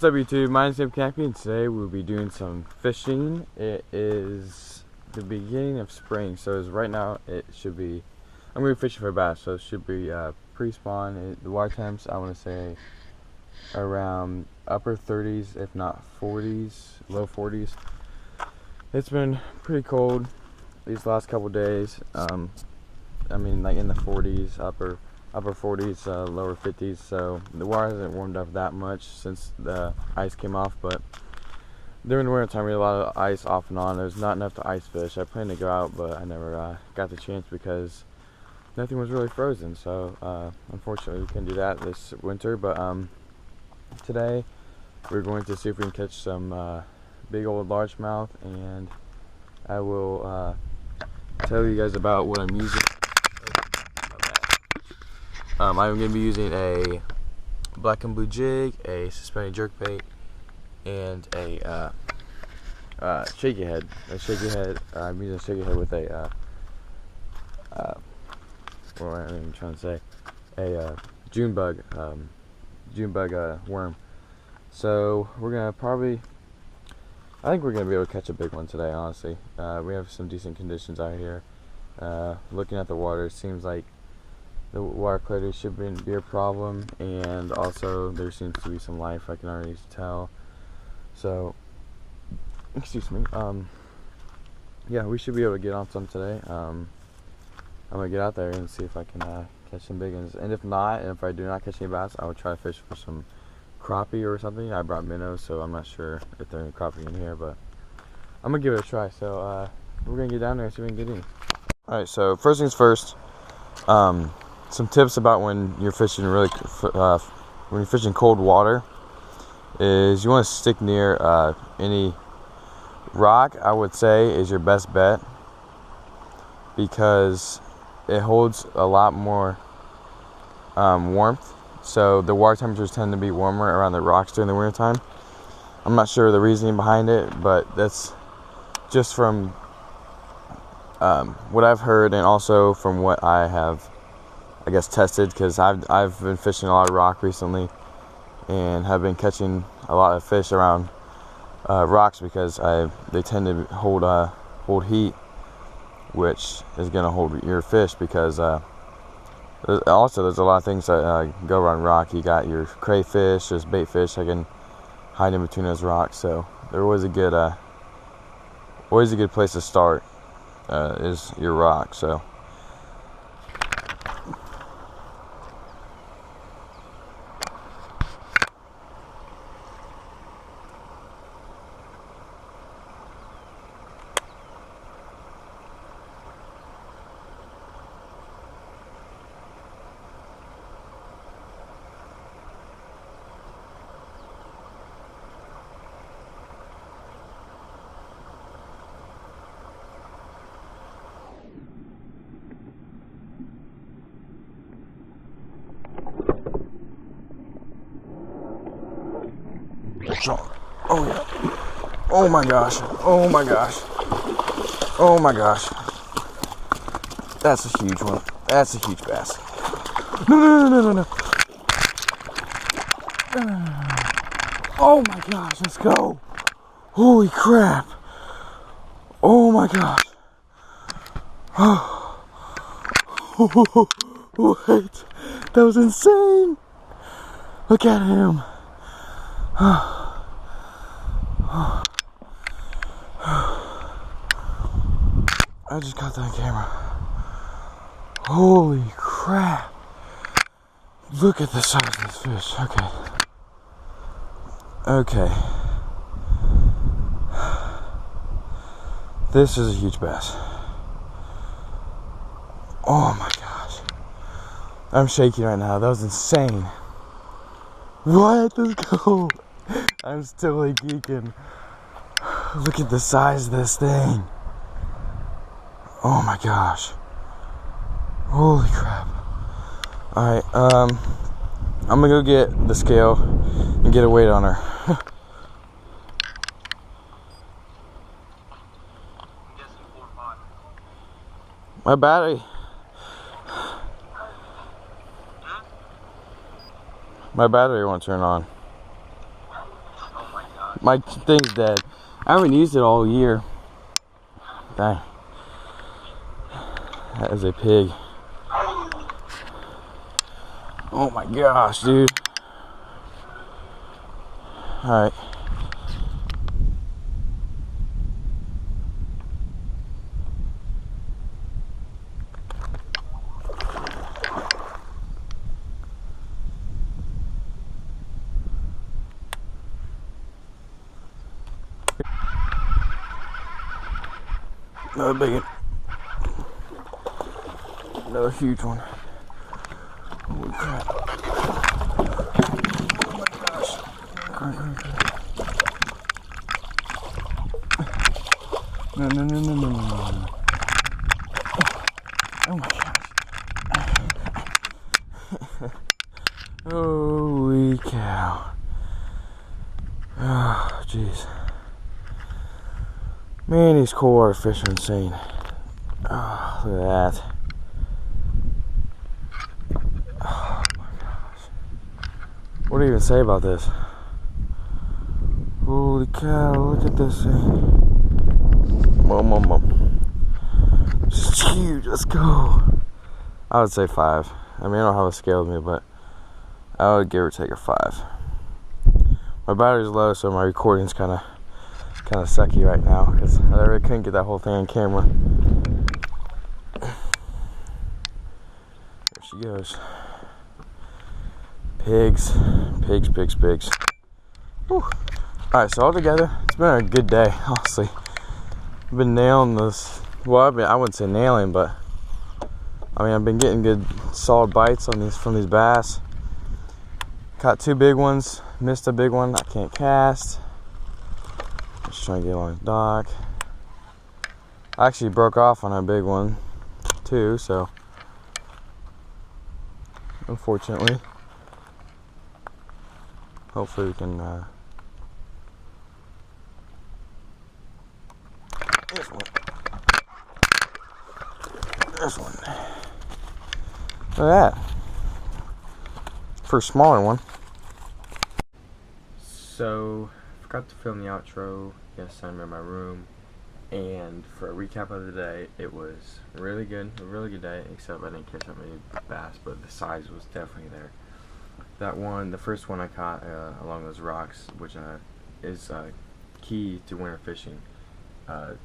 What's up, YouTube? My name's Sam Cappy, and today we'll be doing some fishing. It is the beginning of spring, so as right now it should be, I'm going to be fishing for bass, so it should be pre-spawn. The water temps, I want to say around upper 30s, if not 40s, low 40s. It's been pretty cold these last couple days. I mean, like in the 40s, upper 40s, lower 50s, so the water hasn't warmed up that much since the ice came off. But during the winter time, we had a lot of ice off and on. There's not enough to ice fish. I planned to go out, but I never got the chance because nothing was really frozen, so unfortunately we couldn't do that this winter. But today we're going to see if we can catch some big old largemouth, and I will tell you guys about what I'm using. I'm going to be using a black and blue jig, a suspended jerkbait, and a shaky head. I'm using a shaky head with a what am I trying to say? A June bug worm. So we're gonna I think we're gonna be able to catch a big one today. Honestly, we have some decent conditions out here. Looking at the water, it seems like the water clarity shouldn't be a problem, and also there seems to be some life. I can already tell. So, excuse me. Yeah, we should be able to get on some today. I'm gonna get out there and see if I can catch some big ones. And if not, and if I do not catch any bass, I will try to fish for some crappie or something. I brought minnows, so I'm not sure if there are any crappie in here, but I'm gonna give it a try. So we're gonna get down there and see if we can get in. All right. So first things first. Some tips about when you're fishing when you're fishing cold water is you want to stick near any rock. I would say is your best bet because it holds a lot more warmth. So the water temperatures tend to be warmer around the rocks during the winter time. I'm not sure the reasoning behind it, but that's just from what I've heard, and also from what I have, I guess, tested, because I've been fishing a lot of rock recently and have been catching a lot of fish around rocks because they tend to hold heat, which is going to hold your fish, because also there's a lot of things that go around rock. You got your crayfish, there's bait fish that can hide in between those rocks. So they're always a good place to start is your rock. So oh yeah, oh my gosh, oh my gosh, oh my gosh, that's a huge one. That's a huge bass. No. Oh my gosh, let's go. Holy crap. Oh my gosh. Wait, that was insane. Look at him. I just got that on camera. Holy crap. Look at the size of this fish. Okay. This is a huge bass. Oh my gosh. I'm shaking right now. That was insane. What? Let's go. I'm still like geeking. Look at the size of this thing. Oh my gosh. Holy crap. Alright, I'm gonna go get the scale and get a weight on her. My battery. My battery won't turn on. My thing's dead. I haven't used it all year. Dang. That is a pig. Oh my gosh, dude. Alright. Another big one. Another huge one. Holy crap. Oh my gosh. Come. No. Oh my gosh. Holy cow. Oh, jeez. Man, these cold water fish are insane. Oh, look at that. Oh my gosh. What do you even say about this? Holy cow, look at this thing. This is huge, let's go. I would say 5. I mean, I don't have a scale with me, but I would give or take a 5. My battery's low, so my recording's kind of sucky right now because I really couldn't get that whole thing on camera. There she goes. Pigs. Alright, so altogether, it's been a good day, honestly. I've been nailing this. Well, I wouldn't say nailing, but I mean, I've been getting good solid bites on these from these bass. Caught 2 big ones, missed a big one. I can't cast. Just trying to get along the dock. I actually broke off on a big one too, so unfortunately. Hopefully we can this one. Look at that. For a smaller one. So, forgot to film the outro. Yes, I'm in my room. And for a recap of the day, it was really good. A really good day, except I didn't catch that many bass, but the size was definitely there. That one, the first one I caught along those rocks, which is key to winter fishing.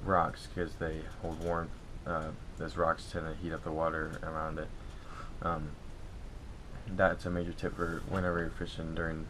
Rocks, because they hold warmth. Those rocks tend to heat up the water around it. That's a major tip for whenever you're fishing during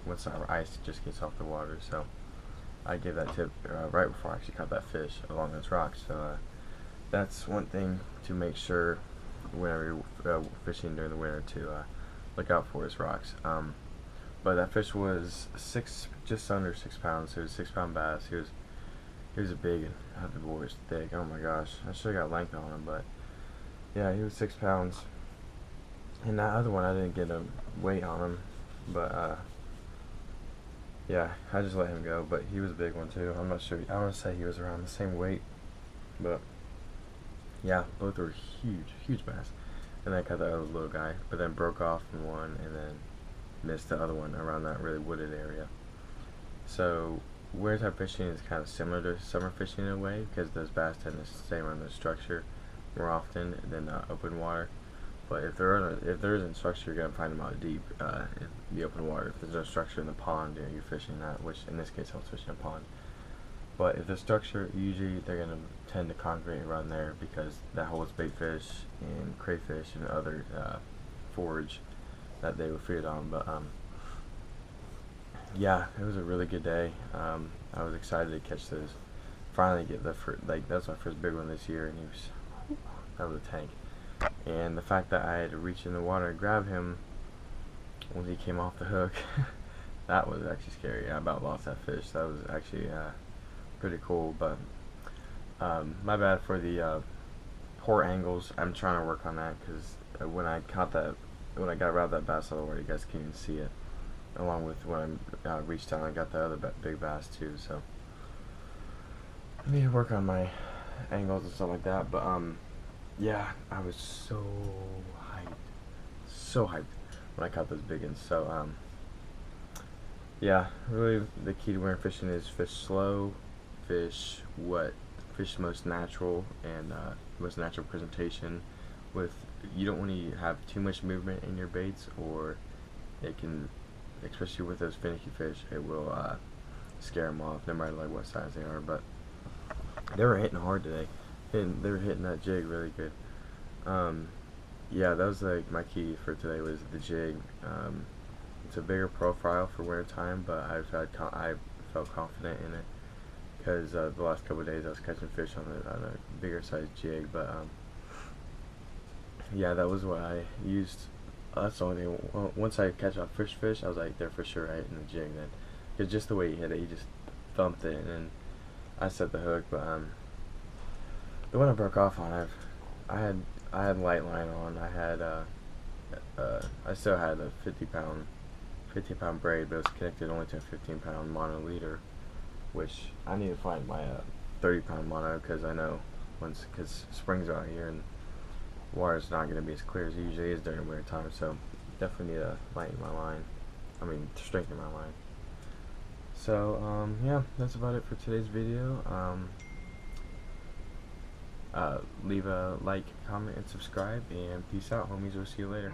once the ice just gets off the water. So I gave that tip right before I actually caught that fish along those rocks. So that's one thing to make sure whenever you're fishing during the winter to look out for is rocks. But that fish was just under 6 pounds. So it was a 6-pound bass. He was a big and the boy was thick. Oh my gosh, I should have got length on him, but yeah, he was 6 pounds. And that other one, I didn't get a weight on him, but yeah, I just let him go. But he was a big one too. I'm not sure. I want to say he was around the same weight, but yeah, both were huge bass. And then I caught the other little guy, but then broke off from one and then missed the other one around that really wooded area. So winter type fishing is kind of similar to summer fishing in a way, because those bass tend to stay around the structure more often than open water. But if there isn't structure, you're gonna find them out deep in the open water. If there's no structure in the pond, you're fishing that, which in this case I was fishing a pond. But if there's structure, usually they're gonna tend to congregate around there because that holds bait fish and crayfish and other forage that they would feed on. But yeah, it was a really good day. I was excited to catch those. Finally get the first, that's my first big one this year, and that was a tank. And the fact that I had to reach in the water and grab him when he came off the hook, that was actually scary. I about lost that fish. That was actually pretty cool. But my bad for the poor angles. I'm trying to work on that, because when I got around that bass out of the water, you guys can't even see it. Along with when I reached down, I got the other big bass too. So I need to work on my angles and stuff like that. But yeah, I was so hyped when I caught those big ones. So yeah, really the key to winter fishing is fish slow, fish most natural and most natural presentation. With you don't want to have too much movement in your baits, or it can, especially with those finicky fish, it will scare them off no matter like what size they are. But they were hitting hard today. They were hitting that jig really good. Yeah, that was like my key for today was the jig. It's a bigger profile for winter time, but I felt confident in it because the last couple of days I was catching fish on a bigger size jig. But yeah, that was what I used. That's the only thing. Once I catch a fish, I was like, they're for sure hitting the jig then, because just the way he hit it, he just thumped it, and then I set the hook. But the one I broke off on, I had light line on. I still had a 50 pound braid, but it was connected only to a 15-pound mono leader, which I need to find my 30-pound mono, because I know because springs out here and water's not going to be as clear as it usually is during winter time, so definitely need to lighten my line. Strengthen my line. So yeah, that's about it for today's video. Leave a like, comment, and subscribe, and peace out, homies. We'll see you later.